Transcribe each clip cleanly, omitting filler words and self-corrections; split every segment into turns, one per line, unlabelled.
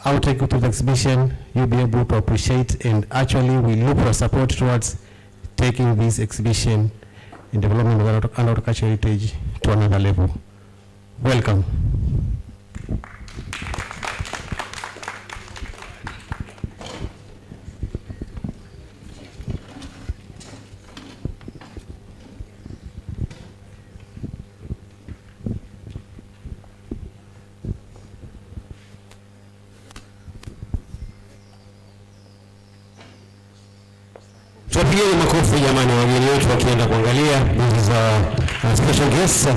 I'll take you to the exhibition. You'll be able to appreciate, and actually we look for support towards taking this exhibition in development of agricultural heritage to another level. Welcome. Tuwapigie makofi jamani wageni wetu wakienda kuangalia. This is a special guest.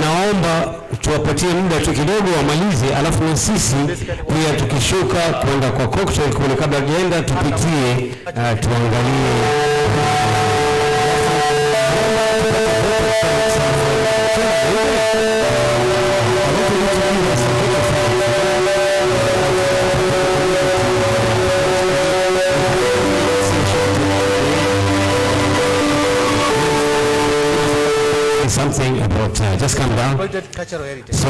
Naomba tuwapatie muda tu kidogo wamalize, alafu na sisi pia tukishuka kwenda kwa cocktail kule kabla hajaenda tupitie tuangalie. Something about just come down.
Cultural heritage.
So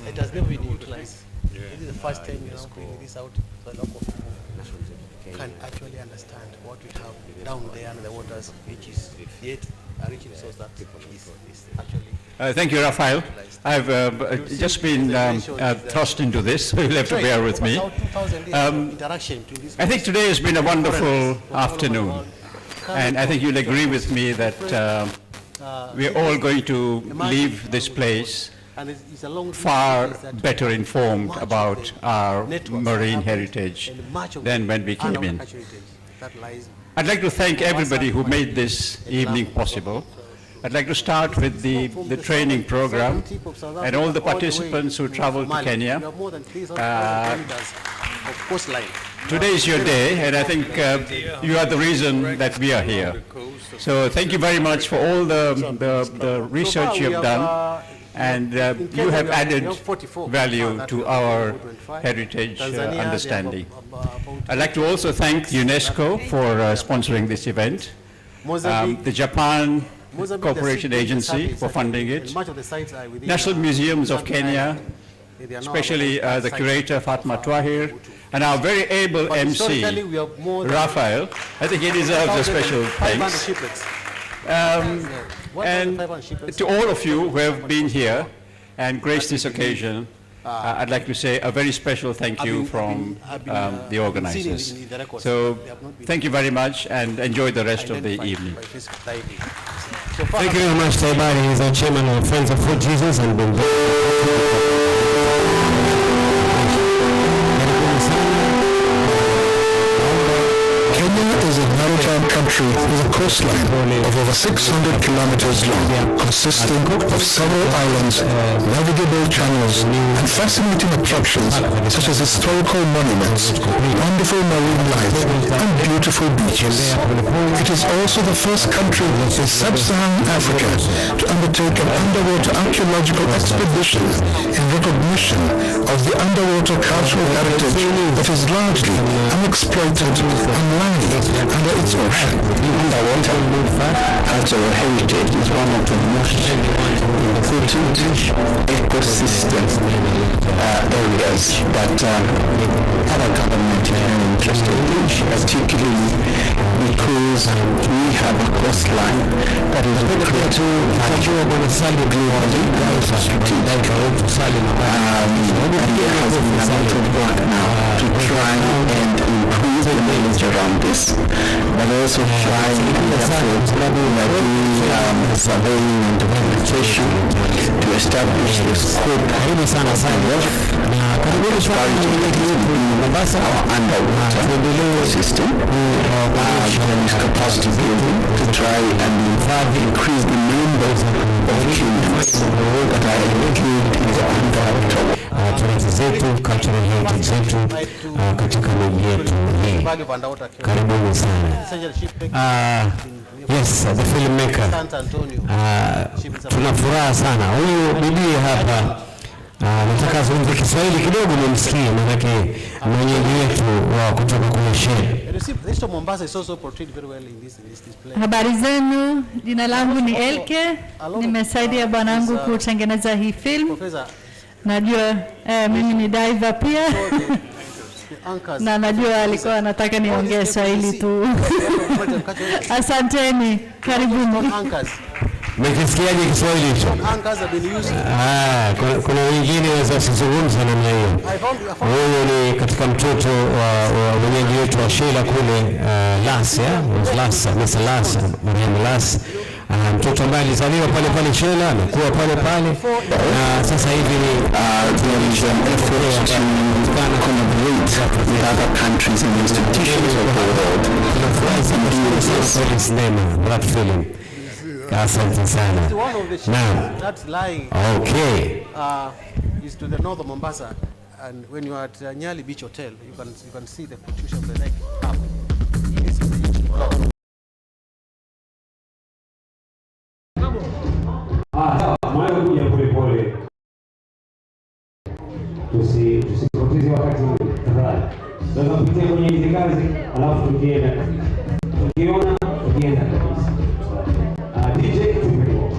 it has never been utilized. Yeah. This is the first time you are bringing this out, so a lot of people can actually understand what we have down there in the waters, which is yet a rich resource that is actually.
Thank you, Raphael. I've just been thrust into this, so you'll have to bear with me. I think today has been a wonderful afternoon, and I think you'll agree with me that we're all going to leave this place far better informed about our marine heritage than when we came in. I'd like to thank everybody who made this evening possible. I'd like to start with the training program and all the participants who traveled to Kenya. Today is your day, and I think you are the reason that we are here. So thank you very much for all the research you have done, and you have added value to our heritage understanding. I'd like to also thank UNESCO for sponsoring this event, the Japan Cooperation Agency for funding it, National Museums of Kenya, especially the curator Fatma Twahir, and our very able MC, Raphael. I think he deserves a special thanks. And to all of you who have been here and graced this occasion, I'd like to say a very special thank you from the organizers. So thank you very much and enjoy the rest of the evening.
Thank you very much, Taibari. He's our chairman of Friends of Fort Jesus and been
Kenya is a maritime country with a coastline of over 600 kilometers long, consisting of several islands, navigable channels, and fascinating attractions such as historical monuments, wonderful marine life, and beautiful beaches. It is also the first country in sub-Saharan Africa to undertake an underwater archaeological expedition in recognition of the underwater cultural heritage that is largely unexploited and lying under its ocean.
Underwater cultural heritage is one of the most important ecosystem areas that other governments are very interested in, particularly because we have a coastline that is very to there has been a lot of work now to try and improve the knowledge around this, but also trying surveying and documentation to establish the scope of Mombasa underwater system, capacity building to try and increase the numbers of humans that are engaged in the underwater.
Talenti zetu, cultural heritage zetu katika miji yetu hii. Karibuni sana. Yes, the filmmaker. Tuna furaha sana. Huyu bibi hapa nataka zungumze Kiswahili kidogo nimsikie, maana mwenyeji wetu wa kutoka kule Shell.
Mombasa is also portrayed very well in this display.
Habari zenu, jina langu ni Elke. Nimesaidia bwanangu kutengeneza hii film. Najua mimi ni diver pia. Na najua alikuwa anataka niongee Swahili tu. Asanteni, karibuni.
Mkisikiaje Kiswahili hicho? Kuna wengine wasizungumza namna hiyo. Huyo ni katika mtoto wa mwenyeji wetu wa Sheila kule Mariam Las. Mtoto ambaye alizaliwa pale pale Sheila, amekuwa pale pale, na sasa hivi ni
other countries and institutions of the world.
That film. Asante sana. Now,
that's lying.
Okay.
Is to the north of Mombasa, and when you are at Nyali Beach Hotel, you can see the protrusion of the leg up. It's
tusipoteze wakati tafadhali. Tunaweza kupitia kwenye hizi kazi alafu tukienda kabisa. DJ tumepo.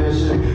Champions,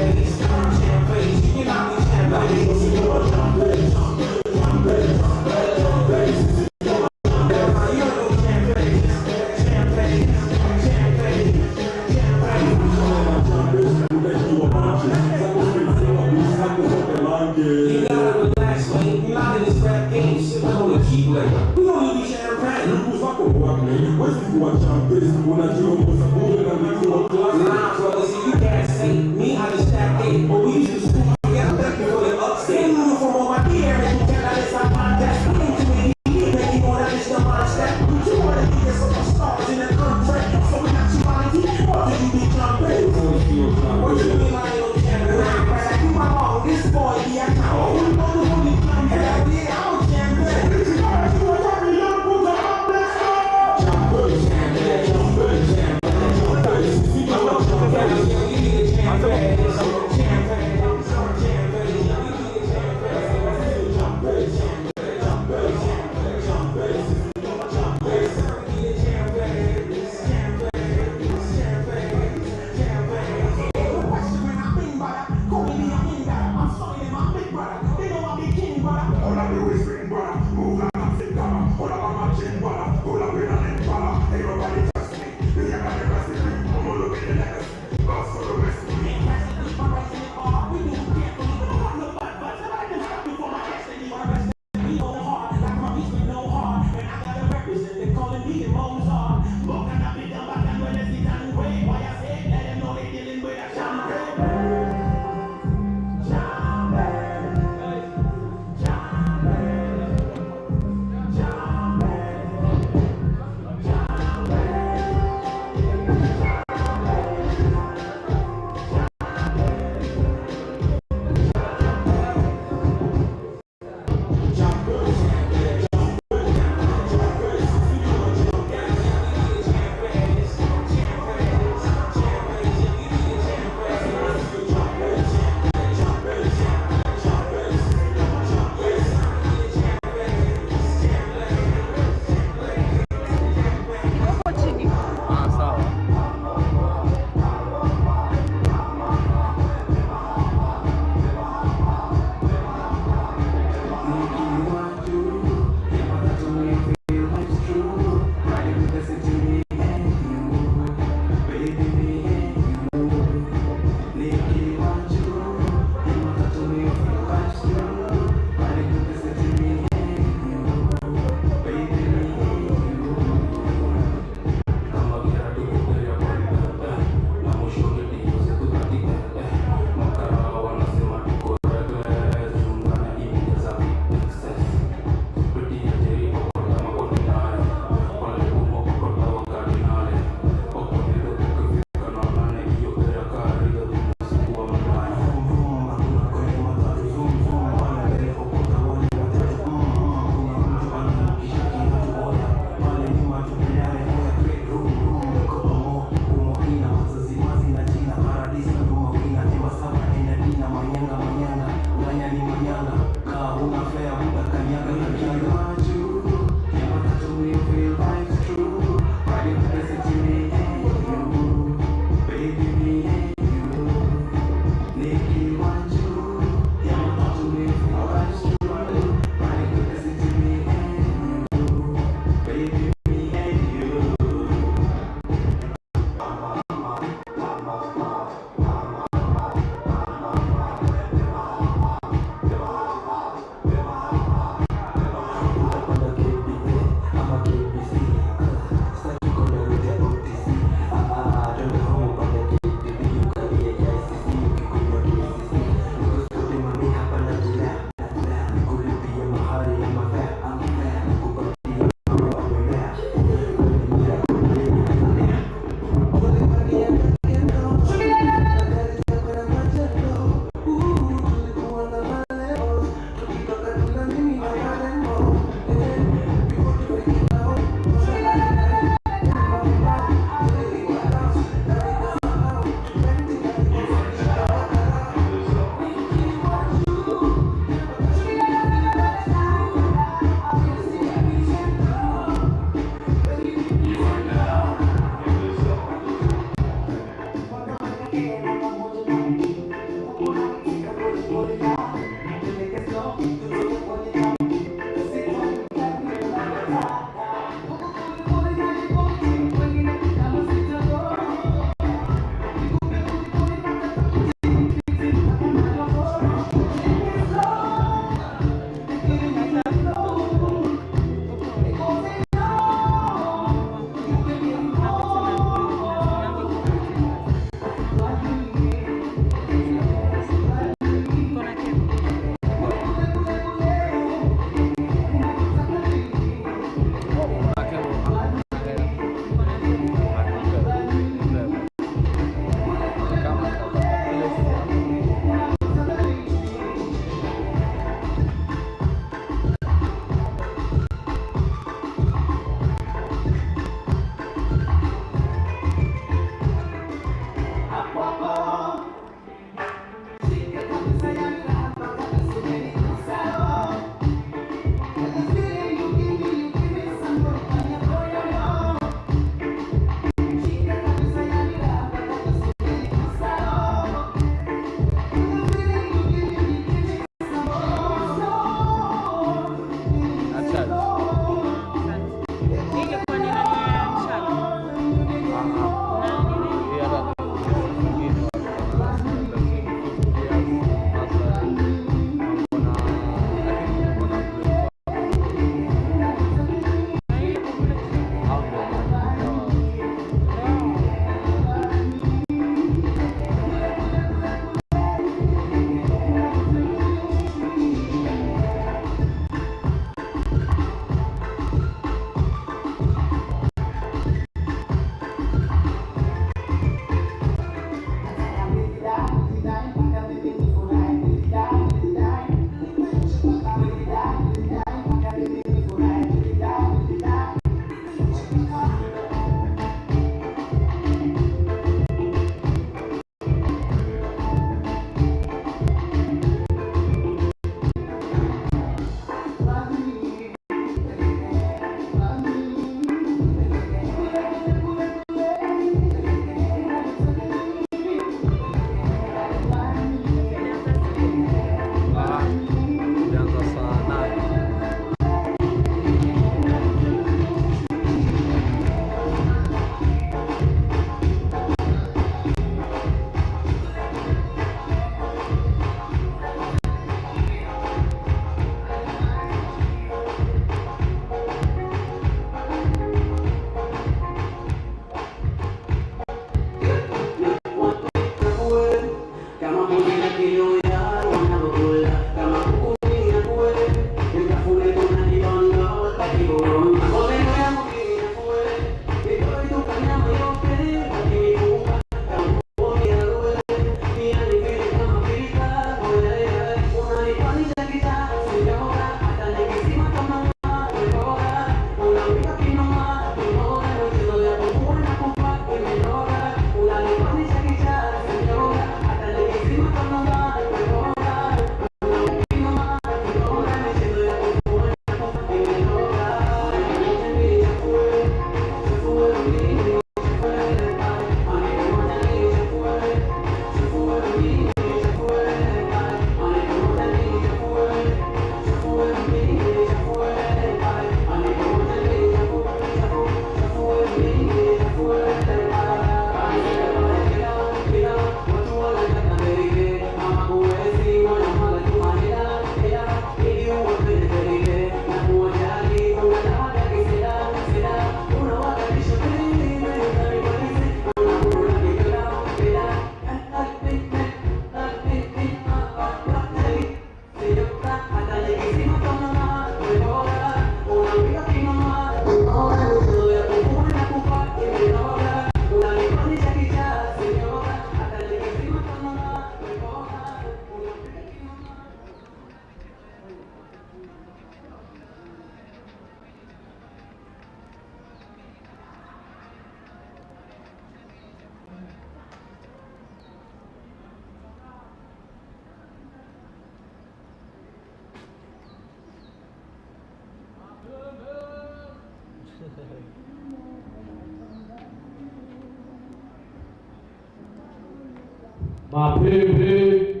Mapembe,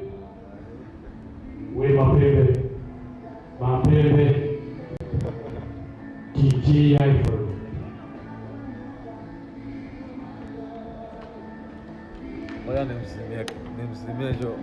we mapembe, mapembe, TGI for. Ngoja nimzimie jo.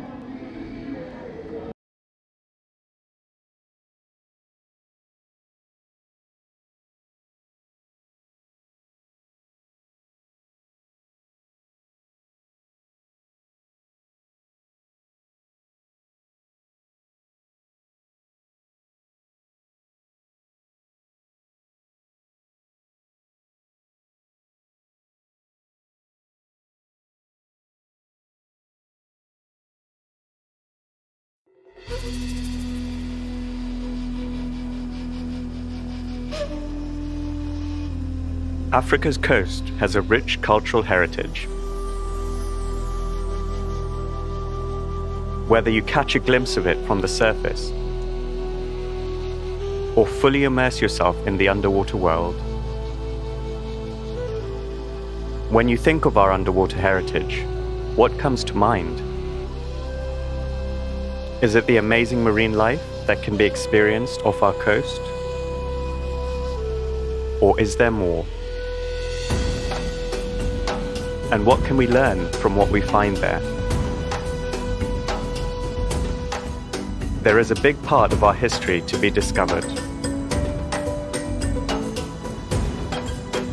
Africa's coast has a rich cultural heritage. Whether you catch a glimpse of it from the surface or fully immerse yourself in the underwater world, when you think of our underwater heritage, what comes to mind? Is it the amazing marine life that can be experienced off our coast? Or is there more? And what can we learn from what we find there? There is a big part of our history to be discovered.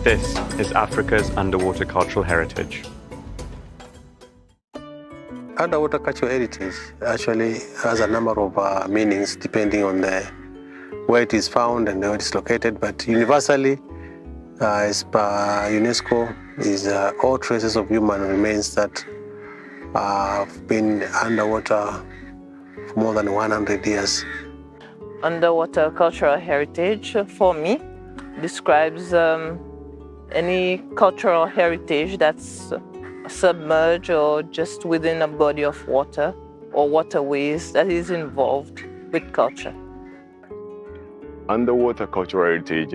This is Africa's underwater cultural heritage.
Underwater cultural heritage actually has a number of meanings depending on where it is found and where it is located, but universally, as per UNESCO, is all traces of human remains that have been underwater for more than 100 years.
Underwater cultural heritage, for me, describes any cultural heritage that's submerged or just within a body of water or waterways that is involved with culture.
Underwater cultural heritage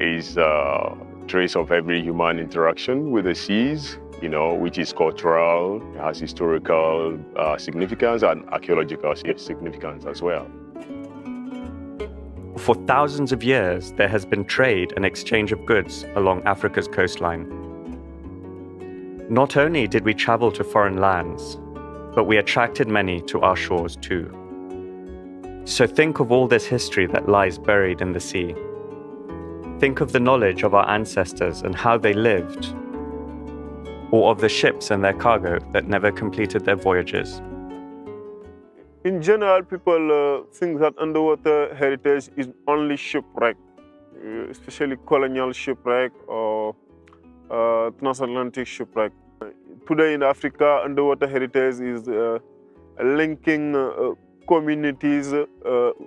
is a trace of every human interaction with the seas, which is cultural, has historical significance and archaeological significance as well.
For thousands of years, there has been trade and exchange of goods along Africa's coastline. Not only did we travel to foreign lands, but we attracted many to our shores too. So think of all this history that lies buried in the sea. Think of the knowledge of our ancestors and how they lived, or of the ships and their cargo that never completed their voyages.
In general, people think that underwater heritage is only shipwreck, especially colonial shipwreck or transatlantic shipwreck. Today in Africa, underwater heritage is linking communities,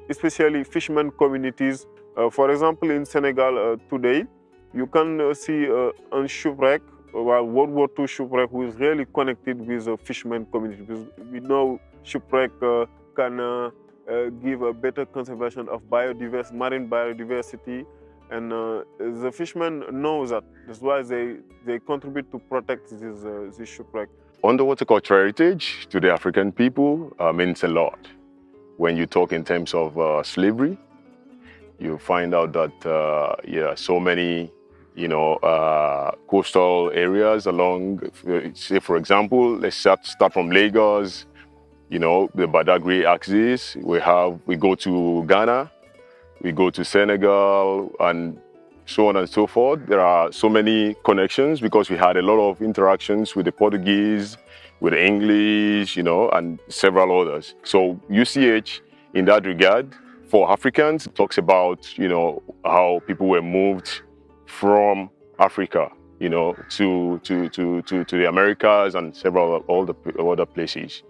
especially fishermen communities. For example, in Senegal today, you can see a shipwreck, World War II shipwreck, who is really connected with the fishermen community. Because we know shipwreck can give a better conservation of marine biodiversity, and the fishermen know that. That's why they contribute to protect this shipwreck.
Underwater cultural heritage to the African people means a lot. When you talk in terms of slavery, you find out that so many coastal areas along, say for example, let's start from Lagos, the Badagry axis. We go to Ghana, we go to Senegal, and so on and so forth. There are so many connections because we had a lot of interactions with the Portuguese, with the English, and several others. So UCH, in that regard, for Africans, talks about, how people were moved from Africa, to the Americas and all the other places,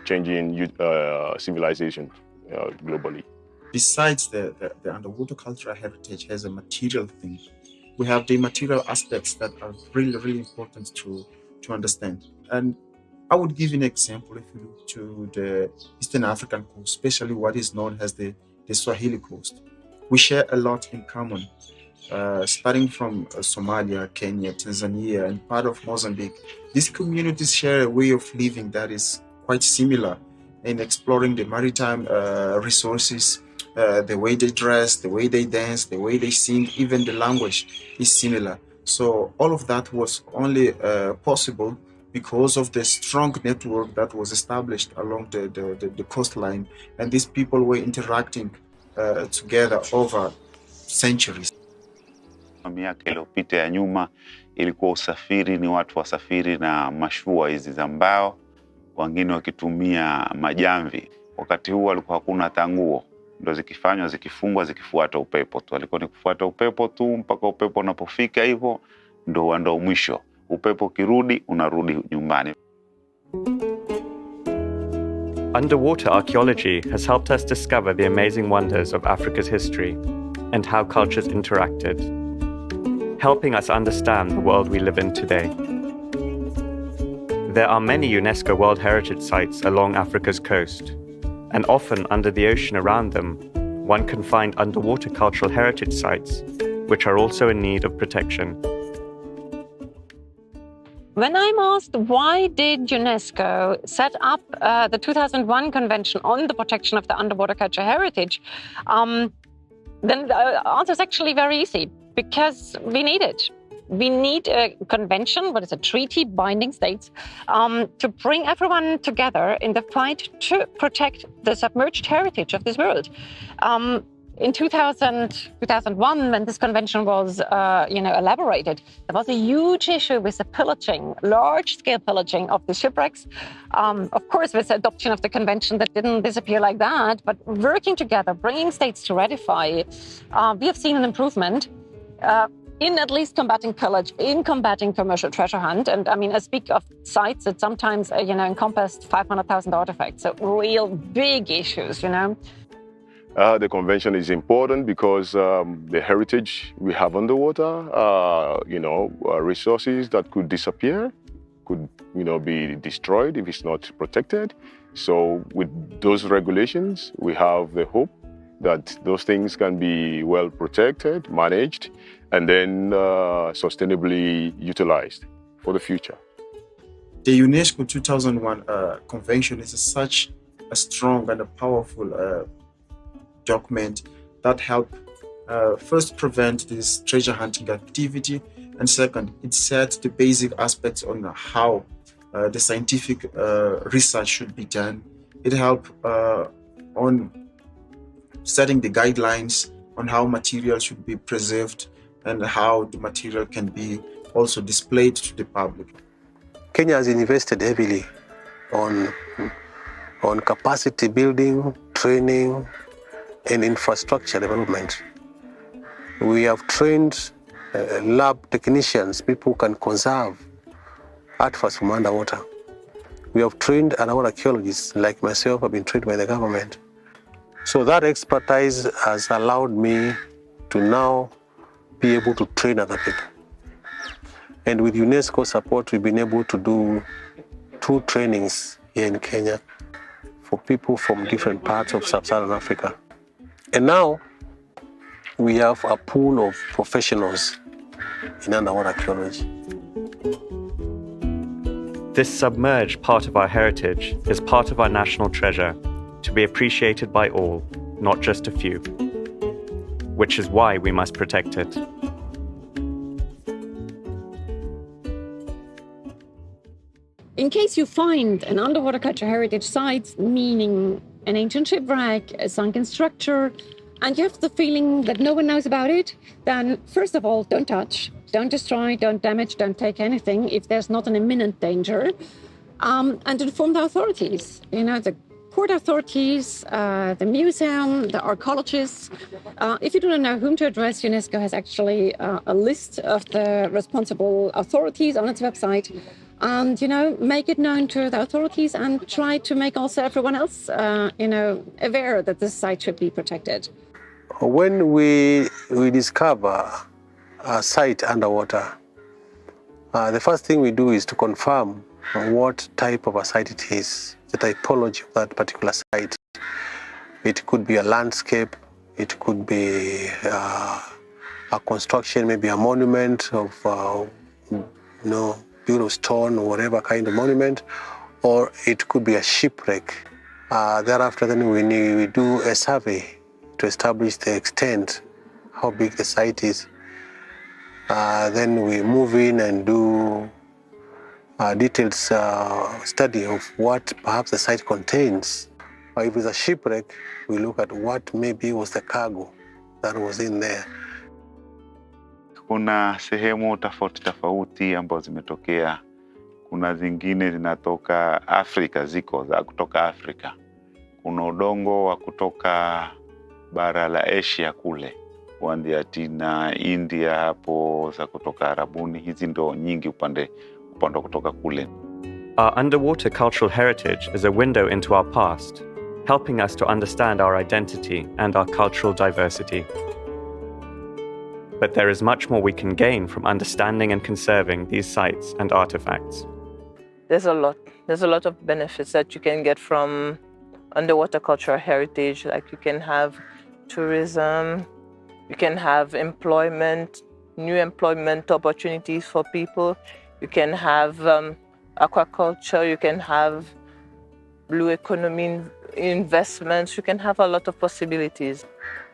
changing civilization globally.
Besides the underwater cultural heritage has a material thing, we have the material aspects that are really, really important to understand. And I would give you an example. If you look to the Eastern African coast, especially what is known as the Swahili coast, we share a lot in common. starting from Somalia, Kenya, Tanzania, and part of Mozambique. These communities share a way of living that is quite similar in exploring the maritime resources. The way they dress, the way they dance, the way they sing, even the language is similar. So all of that was only possible because of the strong network that was established along the coastline, and these people were interacting together over centuries.
Miaka iliyopita ya nyuma ilikuwa usafiri ni watu wasafiri na mashua hizi za mbao, wengine wakitumia majamvi. Wakati huo alikuwa hakuna tanguo, ndo zikifanywa zikifungwa zikifuata upepo tu. Alikuwa ni kufuata upepo tu mpaka upepo unapofika hivyo ndo mwisho. Upepo kirudi unarudi nyumbani.
Underwater archaeology has helped us discover the amazing wonders of Africa's history and how cultures interacted, helping us understand the world we live in today. There are many UNESCO World Heritage Sites along Africa's coast, and often under the ocean around them, one can find underwater cultural heritage sites, which are also in need of protection.
When I'm asked why did UNESCO set up the 2001 Convention on the Protection of the Underwater Cultural Heritage, then the answer is actually very easy. Because we need it. We need a convention, what is a treaty binding states, to bring everyone together in the fight to protect the submerged heritage of this world. In 2001, when this convention was elaborated, there was a huge issue with the pillaging, large-scale pillaging of the shipwrecks. Of course, with the adoption of the convention, that didn't disappear like that, but working together, bringing states to ratify, we have seen an improvement. In at least combating pillage, in combating commercial treasure hunt. And I mean, I speak of sites that sometimes, encompassed 500,000 artifacts. So real big issues,
The convention is important because the heritage we have underwater, resources that could disappear, could, be destroyed if it's not protected. So with those regulations, we have the hope that those things can be well protected, managed, and then sustainably utilized for the future.
The UNESCO 2001 Convention is such a strong and a powerful document that helped first prevent this treasure hunting activity, and second, it sets the basic aspects on how the scientific research should be done. It helped on setting the guidelines on how material should be preserved and how the material can be also displayed to the public.
Kenya has invested heavily on capacity building, training, and infrastructure development. We have trained lab technicians, people who can conserve artifacts from underwater. We have trained underwater archaeologists, like myself, I've been trained by the government. So that expertise has allowed me to now be able to train other people. And with UNESCO support, we've been able to do 2 trainings here in Kenya for people from different parts of sub-Saharan Africa. And now we have a pool of professionals in underwater archaeology.
This submerged part of our heritage is part of our national treasure, to be appreciated by all, not just a few, which is why we must protect it.
In case you find an underwater cultural heritage site, meaning an ancient shipwreck, a sunken structure, and you have the feeling that no one knows about it, then first of all, don't touch, don't destroy, don't damage, don't take anything if there's not an imminent danger, and inform the authorities. The port authorities, the museum, the archaeologists. If you do not know whom to address, UNESCO has actually a list of the responsible authorities on its website. And, make it known to the authorities and try to make also everyone else, aware that this site should be protected.
When we discover a site underwater, the first thing we do is to confirm what type of a site it is, the typology of that particular site. It could be a landscape, it could be a a construction, maybe a monument of, built of stone or whatever kind of monument, or it could be a shipwreck. Thereafter, then we do a survey to establish the extent, how big the site is. Then we move in and do a detailed study of what perhaps the site contains. Or if it's a shipwreck, we look at what maybe was the cargo that was in there.
Kuna sehemu tofauti ambazo zimetokea. Kuna zingine zinatoka Afrika, ziko za kutoka Afrika. Kuna udongo wa kutoka bara la Asia kule, kuanzia China, India, hapo za kutoka Arabuni. Hizi ndo nyingi upande kutoka kule.
Our underwater cultural heritage is a window into our past, helping us to understand our identity and our cultural diversity. But there is much more we can gain from understanding and conserving these sites and artifacts.
There's a lot. There's a lot of benefits that you can get from underwater cultural heritage. Like you can have tourism, you can have employment, new employment opportunities for people. You can have aquaculture, you can have blue economy investments, you can have a lot of possibilities.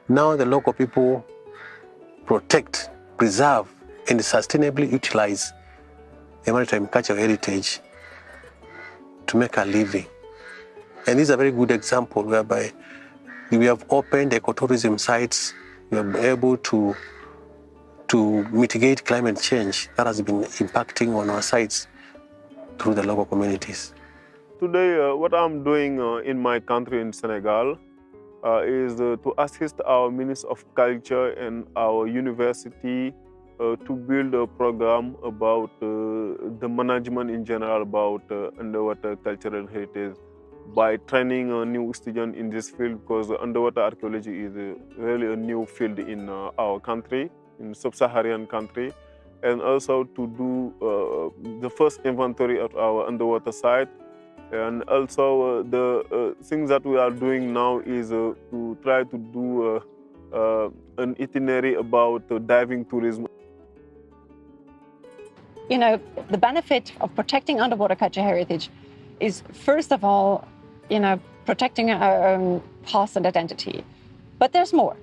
Now the local people protect, preserve, and sustainably utilize the maritime cultural heritage to make a living. And this is a very good example whereby we have opened ecotourism sites. We have been able to mitigate climate change that has been impacting on our sites through the local communities.
Today, what I'm doing in my country, in Senegal, is to assist our Minister of Culture and our university to build a program about the management in general about underwater cultural heritage by training a new student in this field, because underwater archaeology is really a new field in our country, in sub-Saharan country, and also to do the first inventory of our underwater site. And also the things that we are doing now is to try to do an itinerary about diving tourism.
You know, the benefit of protecting underwater cultural heritage is, first of all, protecting our own past and identity. But there's more.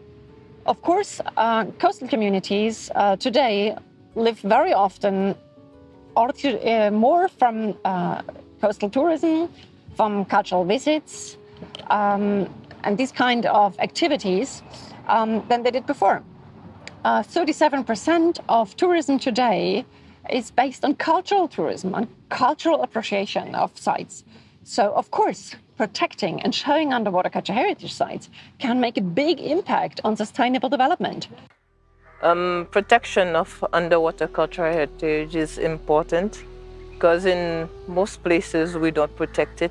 Of course, coastal communities today live very often more from coastal tourism, from cultural visits, and these kind of activities than they did before. 37% of tourism today is based on cultural tourism, on cultural appreciation of sites. So, of course, protecting and showing underwater cultural heritage sites can make a big impact on sustainable development.
Protection of underwater cultural heritage is important because in most places we don't protect it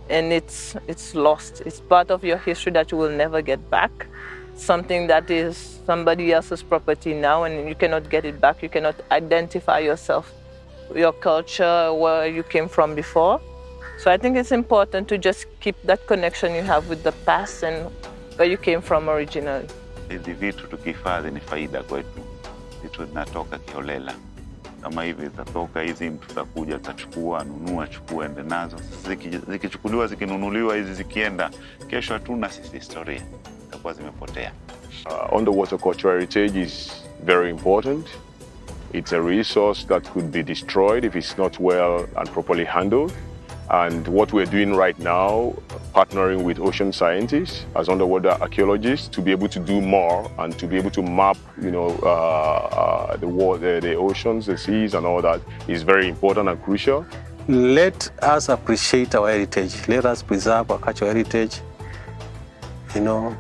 and it's lost. It's part of your history that you will never get back. Something that is somebody else's property now and you cannot get it back. You cannot identify yourself, your culture, where you came from before. So I think it's important to just keep that connection you have with the past and where you came from originally.
Hizi vitu tukihifadhi ni faida kwetu. Vitu zinatoka kiholela. Kama hivi zitatoka hizi, mtu takuja atachukua, nunua, chukua, ende nazo. Zikichukuliwa, zikinunuliwa, hizi zikienda, kesho hatuna sisi historia. Zitakuwa zimepotea.
Underwater cultural heritage is very important. It's a resource that could be destroyed if it's not well and properly handled. And what we're doing right now, partnering with ocean scientists as underwater archaeologists to be able to do more and to be able to map, the water, the oceans, the seas and all that is very important and crucial.
Let us appreciate our heritage. Let us preserve our cultural heritage.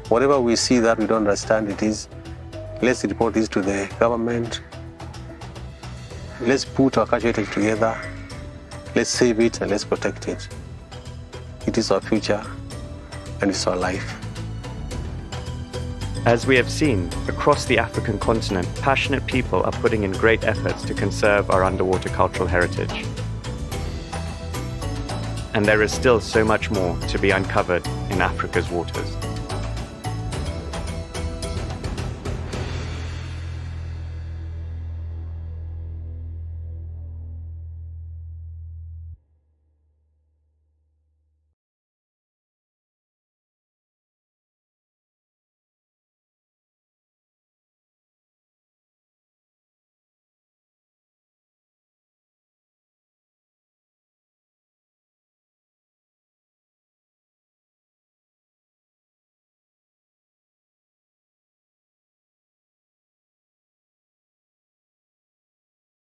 Whatever we see that we don't understand, let's report this to the government. Let's put our cultural heritage together. Let's save it and let's protect it. It is our future and it's our life.
As we have seen, across the African continent, passionate people are putting in great efforts to conserve our underwater cultural heritage. And there is still so much more to be uncovered in Africa's waters.